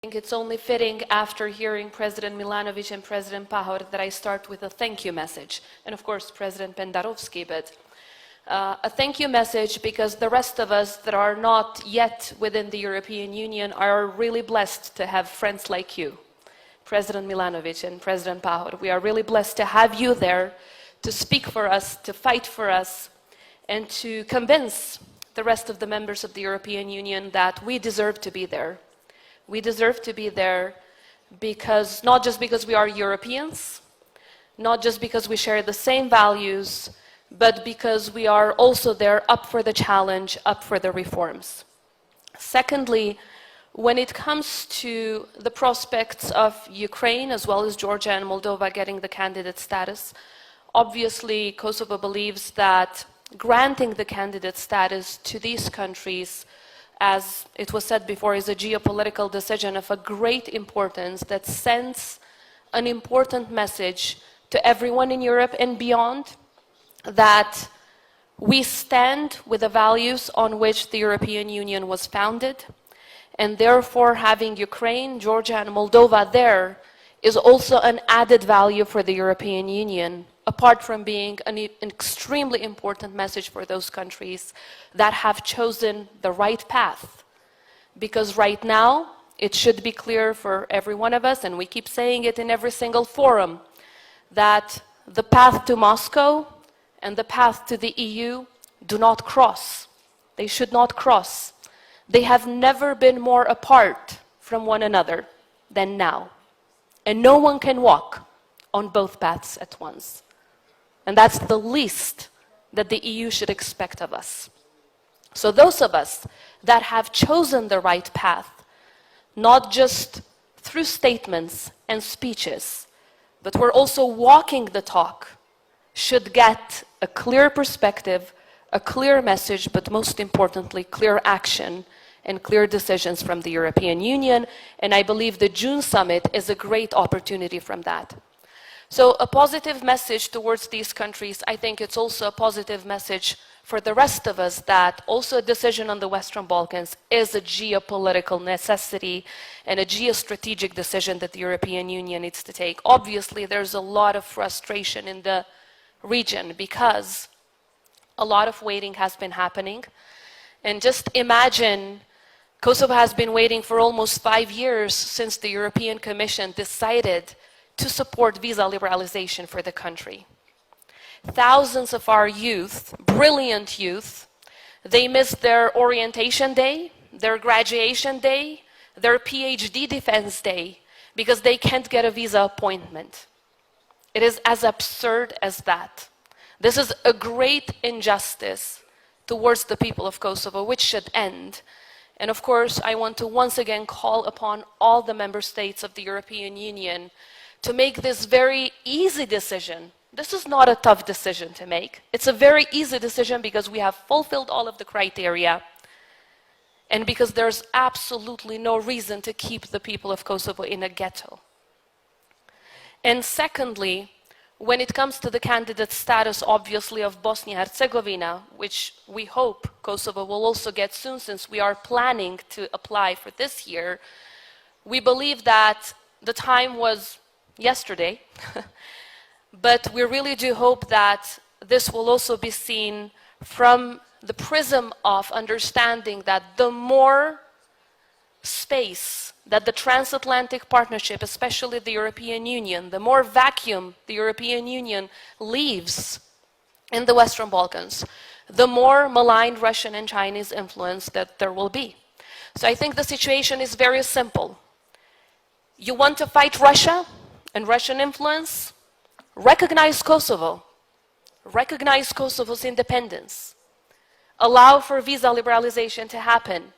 I think it's only fitting after hearing President Milanovic and President Pahor that I start with a thank you message. And of course, President Pendarovsky, but a thank you message because the rest of us that are not yet within the European Union are really blessed to have friends like you, President Milanovic and President Pahor. We are really blessed to have you there to speak for us, to fight for us, and to convince the rest of the members of the European Union that we deserve to be there. We deserve to be there because, not just because we are Europeans, not just because we share the same values, but because we are also there up for the challenge, up for the reforms. Secondly, when it comes to the prospects of Ukraine as well as Georgia and Moldova getting the candidate status, obviously Kosovo believes that granting the candidate status to these countries, as it was said before, is a geopolitical decision of a great importance that sends an important message to everyone in Europe and beyond, that we stand with the values on which the European Union was founded, and therefore having Ukraine, Georgia and Moldova there is also an added value for the European Union, apart from being an extremely important message for those countries that have chosen the right path. Because right now, it should be clear for every one of us, and we keep saying it in every single forum, that the path to Moscow and the path to the EU do not cross. They should not cross. They have never been more apart from one another than now. And no one can walk on both paths at once. And that's the least that the EU should expect of us. So those of us that have chosen the right path, not just through statements and speeches, but we're also walking the talk, should get a clear perspective, a clear message, but most importantly, clear action and clear decisions from the European Union. And I believe the June summit is a great opportunity from that. So a positive message towards these countries. I think it's also a positive message for the rest of us that also a decision on the Western Balkans is a geopolitical necessity and a geostrategic decision that the European Union needs to take. Obviously, there's a lot of frustration in the region because a lot of waiting has been happening. And just imagine, Kosovo has been waiting for almost 5 years since the European Commission decided to support visa liberalization for the country. Thousands of our youth, brilliant youth, they missed their orientation day, their graduation day, their PhD defense day, because they can't get a visa appointment. It is as absurd as that. This is a great injustice towards the people of Kosovo, which should end. And of course, I want to once again call upon all the member states of the European Union to make this very easy decision. This is not a tough decision to make. It's a very easy decision because we have fulfilled all of the criteria and because there's absolutely no reason to keep the people of Kosovo in a ghetto. And secondly, when it comes to the candidate status, obviously, of Bosnia-Herzegovina, which we hope Kosovo will also get soon since we are planning to apply for this year, we believe that the time was yesterday, but we really do hope that this will also be seen from the prism of understanding that the more space that the transatlantic partnership, especially the European Union, the more vacuum the European Union leaves in the Western Balkans, the more maligned Russian and Chinese influence that there will be. So I think the situation is very simple. You want to fight Russia and Russian influence? Recognize Kosovo. Recognize Kosovo's independence. Allow for visa liberalization to happen.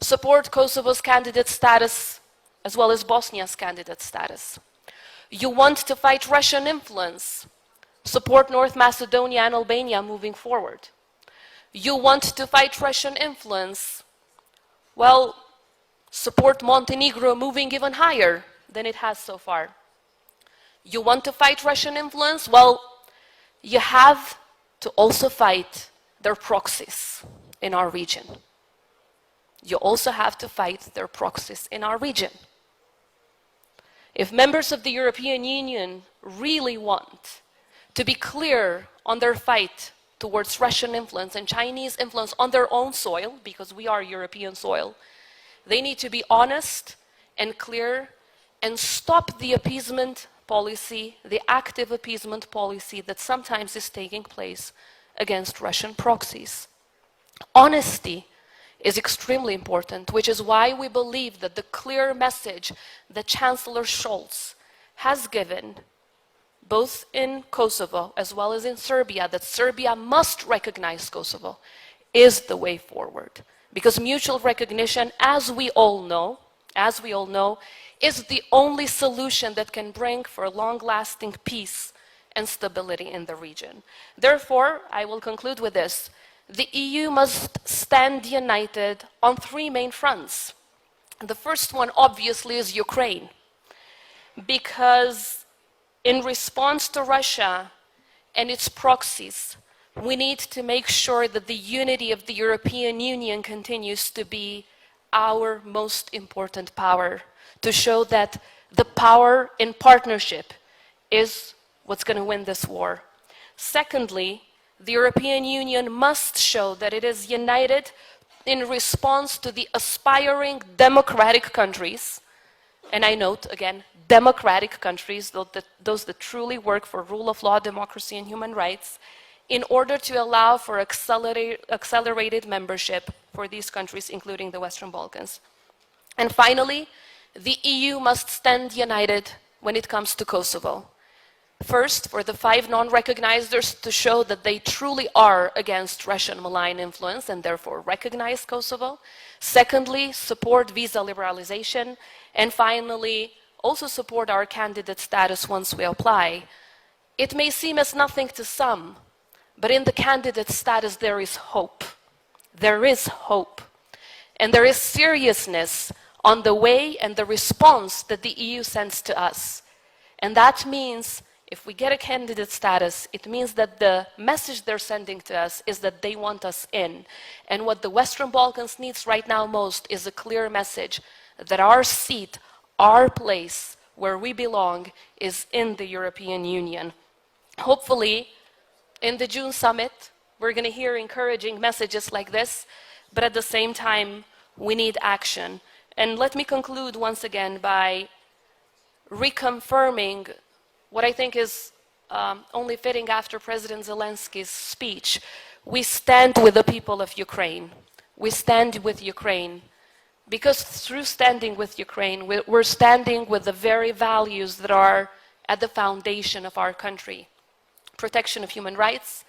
Support Kosovo's candidate status as well as Bosnia's candidate status. You want to fight Russian influence? Support North Macedonia and Albania moving forward. You want to fight Russian influence? Well, support Montenegro moving even higher than it has so far. You want to fight Russian influence? Well, you have to also fight their proxies in our region. you also have to fight their proxies in our region. If members of the European Union really want to be clear on their fight towards Russian influence and Chinese influence on their own soil, because we are European soil, they need to be honest and clear and stop the appeasement policy, the active appeasement policy that sometimes is taking place against Russian proxies. Honesty is extremely important, which is why we believe that the clear message that Chancellor Scholz has given, both in Kosovo as well as in Serbia, that Serbia must recognize Kosovo, is the way forward. Because mutual recognition, as we all know, is the only solution that can bring for long-lasting peace and stability in the region. Therefore, I will conclude with this. The EU must stand united on three main fronts. The first one, obviously, is Ukraine, because in response to Russia and its proxies, we need to make sure that the unity of the European Union continues to be our most important power, to show that the power in partnership is what's going to win this war. Secondly, the European Union must show that it is united in response to the aspiring democratic countries, and I note again, democratic countries, those that truly work for rule of law, democracy, and human rights, in order to allow for accelerated membership for these countries, including the Western Balkans. And finally, the EU must stand united when it comes to Kosovo. First, for the 5 non-recognizers to show that they truly are against Russian malign influence and therefore recognize Kosovo. Secondly, support visa liberalization. And finally, also support our candidate status once we apply. It may seem as nothing to some, but in the candidate status there is hope. There is hope. And there is seriousness on the way and the response that the EU sends to us. And that means if we get a candidate status, it means that the message they're sending to us is that they want us in. And what the Western Balkans needs right now most is a clear message that our seat, our place, where we belong, is in the European Union. Hopefully, in the June summit, we're going to hear encouraging messages like this, but at the same time, we need action. And let me conclude once again by reconfirming what I think is only fitting after President Zelensky's speech. We stand with the people of Ukraine. We stand with Ukraine because through standing with Ukraine, we're standing with the very values that are at the foundation of our country. Protection of human rights,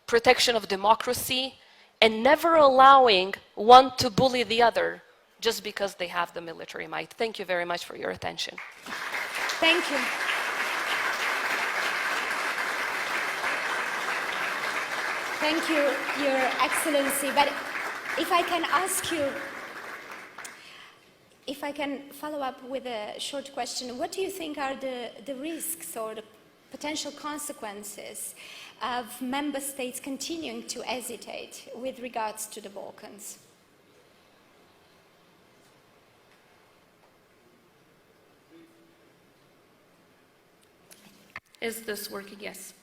protection of democracy, and never allowing one to bully the other just because they have the military might. Thank you very much for your attention. Thank you. Thank you, Your Excellency. But if I can ask you, if I can follow up with a short question, what do you think are the risks or the potential consequences of member states continuing to hesitate with regards to the Balkans? Is this working? Yes.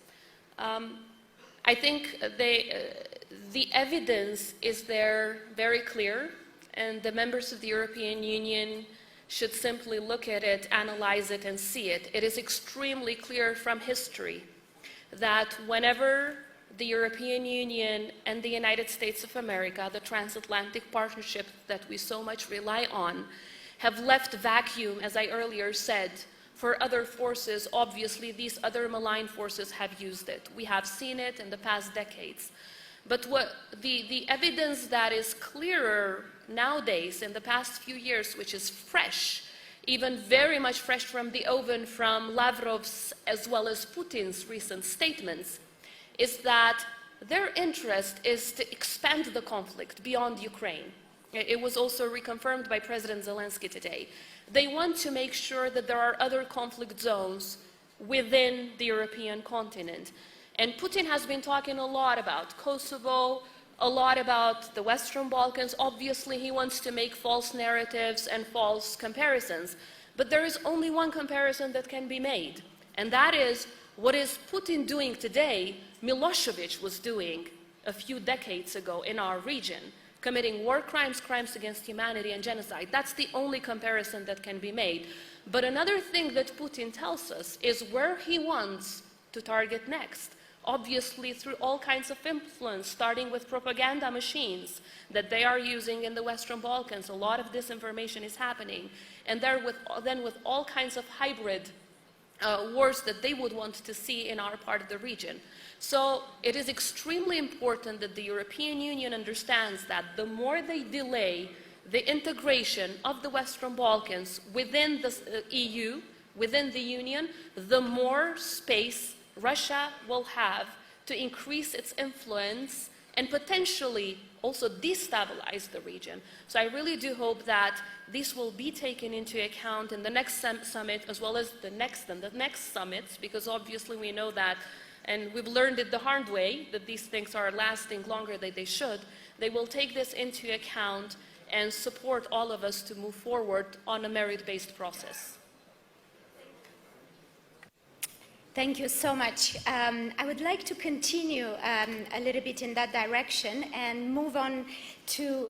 I think the evidence is there very clear, and the members of the European Union should simply look at it, analyze it, and see it. It is extremely clear from history that whenever the European Union and the United States of America, the transatlantic partnership that we so much rely on, have left vacuum, as I earlier said, for other forces, obviously these other malign forces have used it. We have seen it in the past decades. But what the evidence that is clearer nowadays in the past few years, which is fresh, even very much fresh from the oven from Lavrov's as well as Putin's recent statements, is that their interest is to expand the conflict beyond Ukraine. It was also reconfirmed by President Zelensky today. They want to make sure that there are other conflict zones within the European continent. And Putin has been talking a lot about Kosovo, a lot about the Western Balkans. Obviously, he wants to make false narratives and false comparisons. But there is only one comparison that can be made, and that is what is Putin doing today, Milosevic was doing a few decades ago in our region, committing war crimes, crimes against humanity, and genocide. That's the only comparison that can be made. But another thing that Putin tells us is where he wants to target next. Obviously, through all kinds of influence, starting with propaganda machines that they are using in the Western Balkans. A lot of disinformation is happening. And then with all kinds of hybrid wars that they would want to see in our part of the region. So it is extremely important that the European Union understands that the more they delay the integration of the Western Balkans within the EU, within the Union, the more space Russia will have to increase its influence and potentially also destabilize the region. So I really do hope that this will be taken into account in the next summit, as well as the next summits, because obviously we know that, and we've learned it the hard way, that these things are lasting longer than they should. They will take this into account and support all of us to move forward on a merit-based process. Thank you so much. I would like to continue a little bit in that direction and move on to